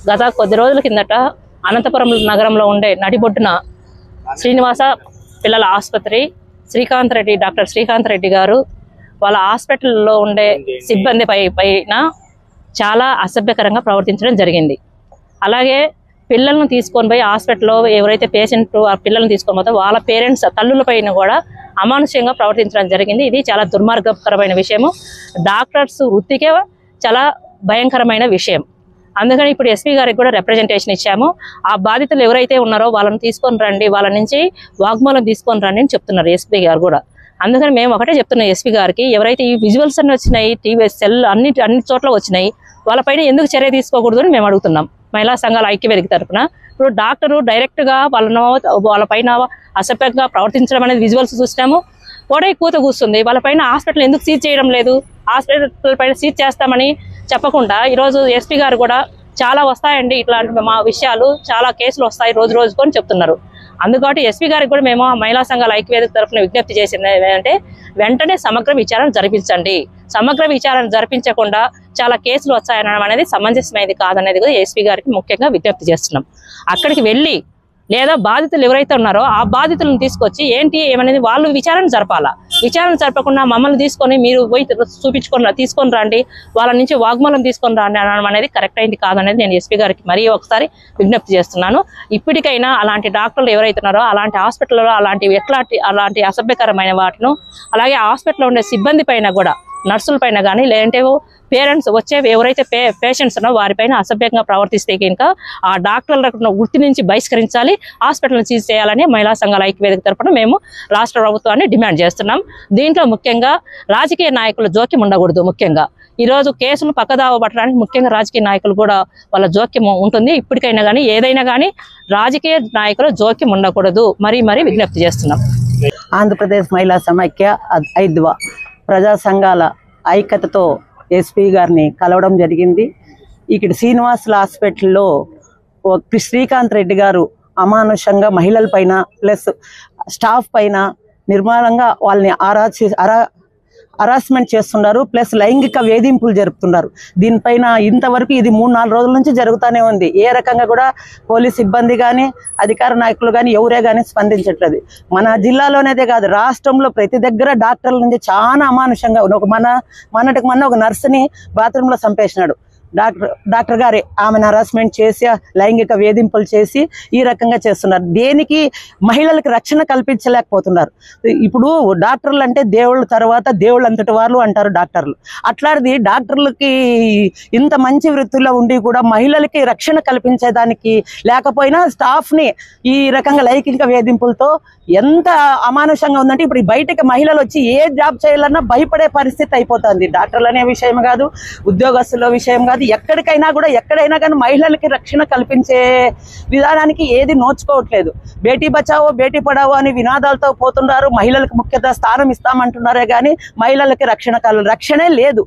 గత కొద్ది రోజుల కిందట అనంతపురం నగరంలో ఉండే నడిబొడ్డున శ్రీనివాస పిల్లల ఆసుపత్రి డాక్టర్ శ్రీకాంత్ రెడ్డి గారు వాళ్ళ హాస్పిటల్లో ఉండే సిబ్బంది పైన చాలా అసభ్యకరంగా ప్రవర్తించడం జరిగింది. అలాగే పిల్లలను తీసుకొని పోయి హాస్పిటల్లో ఎవరైతే పేషెంట్ ఆ పిల్లల్ని తీసుకొని పోతే వాళ్ళ పేరెంట్స్ తల్లుల పైన కూడా అమానుష్యంగా ప్రవర్తించడం జరిగింది. ఇది చాలా దుర్మార్గకరమైన విషయము. డాక్టర్స్ వృత్తికే చాలా భయంకరమైన విషయం. అందుకని ఇప్పుడు ఎస్పీ గారికి కూడా రిప్రజెంటేషన్ ఇచ్చాము. ఆ బాధితులు ఎవరైతే ఉన్నారో వాళ్ళని తీసుకొని రండి, వాళ్ళ నుంచి వాగ్మూలం తీసుకొని రండి అని చెప్తున్నారు ఎస్పీ గారు కూడా. అందుకని మేము ఒకటే చెప్తున్నాం ఎస్పీ గారికి, ఎవరైతే ఈ విజువల్స్ అన్ని వచ్చినాయి, టీవీ సెల్ అన్ని చోట్ల వచ్చినాయి, వాళ్ళపైన ఎందుకు చర్య తీసుకోకూడదు అని మేము అడుగుతున్నాం మహిళా సంఘాల ఐక్యవేదిక తరఫున. ఇప్పుడు డాక్టరు డైరెక్ట్గా వాళ్ళపైన అసభ్యంగా ప్రవర్తించడం అనేది విజువల్స్ చూసినాము. కోడై కూత కూస్తుంది, వాళ్ళపైన హాస్పిటల్ ఎందుకు సీజ్ చేయడం లేదు, హాస్పిటల్ పైన సీజ్ చేస్తామని చెప్పకుండా ఈరోజు ఎస్పీ గారు కూడా చాలా వస్తాయండి ఇట్లాంటి మా విషయాలు, చాలా కేసులు వస్తాయి రోజు రోజుకు అని చెప్తున్నారు. అందుకని ఎస్పీ గారికి కూడా మేము మహిళా సంఘాల ఐక్యవేదిక తరఫున విజ్ఞప్తి చేసింది ఏంటంటే వెంటనే సమగ్ర విచారణ జరిపించండి. సమగ్ర విచారణ జరిపించకుండా చాలా కేసులు వచ్చాయనడం అనేది సమంజసమైనది కాదనేది కూడా ఎస్పీ గారికి ముఖ్యంగా విజ్ఞప్తి చేస్తున్నాం. అక్కడికి వెళ్ళి లేదా బాధితులు ఎవరైతే ఉన్నారో ఆ బాధితులను తీసుకొచ్చి ఏంటి ఏమనేది వాళ్ళు విచారణ జరపాలా. విచారణ జరపకుండా మమ్మల్ని తీసుకొని మీరు పోయి తీసుకొని రండి, వాళ్ళ నుంచి వాగ్మూలం తీసుకొని రండి అనడం అనేది కరెక్ట్ అయింది కాదనేది నేను ఎస్పీ గారికి మరీ ఒకసారి విజ్ఞప్తి చేస్తున్నాను. ఇప్పటికైనా అలాంటి డాక్టర్లు ఎవరైతే ఉన్నారో అలాంటి హాస్పిటల్లో అలాంటి అసభ్యకరమైన వాటిను, అలాగే హాస్పిటల్లో ఉండే సిబ్బంది పైన కూడా, నర్సుల పైన కానీ లేదంటే పేరెంట్స్ వచ్చే ఎవరైతే పేషెంట్స్ ఉన్నో వారిపైన అసభ్యంగా ప్రవర్తిస్తే కనుక ఆ డాక్టర్ల వృత్తి నుంచి బహిష్కరించాలి, హాస్పిటల్ని సీజ్ చేయాలని మహిళా సంఘాల ఐక్యవేదిక తరఫున మేము రాష్ట్ర ప్రభుత్వాన్ని డిమాండ్ చేస్తున్నాం. దీంట్లో ముఖ్యంగా రాజకీయ నాయకుల జోక్యం ఉండకూడదు. ముఖ్యంగా ఈరోజు కేసులు పక్కదావ పట్టడానికి ముఖ్యంగా రాజకీయ నాయకులు కూడా వాళ్ళ జోక్యం ఉంటుంది. ఇప్పటికైనా కానీ ఏదైనా కానీ రాజకీయ నాయకుల జోక్యం ఉండకూడదు మరీ విజ్ఞప్తి చేస్తున్నాం. ఆంధ్రప్రదేశ్ మహిళా సమైక్య ఐద్వా ప్రజా సంఘాల ఐక్యతతో ఎస్పీ గారిని కలవడం జరిగింది. ఇక్కడ శ్రీనివాసుల హాస్పిటల్లో శ్రీకాంత్ రెడ్డి గారు అమానుషంగా మహిళల పైన ప్లస్ స్టాఫ్ పైన నిర్మాణంగా వాళ్ళని హరాస్మెంట్ చేస్తున్నారు, ప్లస్ లైంగిక వేధింపులు జరుపుతున్నారు. దీనిపైన ఇంతవరకు ఇది 3-4 రోజుల నుంచి జరుగుతూనే ఉంది. ఏ రకంగా కూడా పోలీస్ సిబ్బంది కానీ అధికార నాయకులు కానీ ఎవరే కానీ స్పందించట్లేదు. మన జిల్లాలోనేదే కాదు రాష్ట్రంలో ప్రతి దగ్గర డాక్టర్ల నుంచి చాలా అమానుషంగా మొన్నటికి ఒక నర్సుని బాత్రూంలో చంపేసినాడు. డాక్టర్ గారే ఆమెను హరాస్మెంట్ చేసి లైంగిక వేధింపులు చేసి ఈ రకంగా చేస్తున్నారు. దేనికి మహిళలకు రక్షణ కల్పించలేకపోతున్నారు. ఇప్పుడు డాక్టర్లు అంటే దేవుళ్ళ తర్వాత దేవుళ్ళు అంతటి వాళ్ళు అంటారు డాక్టర్లు. అట్లాంటిది డాక్టర్లకి ఇంత మంచి వృత్తిలో ఉండి కూడా మహిళలకి రక్షణ కల్పించేదానికి లేకపోయినా స్టాఫ్ని ఈ రకంగా లైంగిక వేధింపులతో ఎంత అమానుషంగా ఉందంటే ఇప్పుడు బయటకి మహిళలు వచ్చి ఏ జాబ్ చేయాలన్నా భయపడే పరిస్థితి అయిపోతుంది. డాక్టర్లు అనే విషయం కాదు, ఉద్యోగస్తుల విషయం కాదు, ఎక్కడికైనా కూడా ఎక్కడైనా కానీ మహిళలకి రక్షణ కల్పించే విధానానికి ఏది నోచుకోవట్లేదు. బేటీ బచావో బేటీ పడావో అని వినాదాలతో పోతున్నారు. మహిళలకు ముఖ్యత స్థానం ఇస్తామంటున్నారే కానీ మహిళలకి రక్షణే లేదు.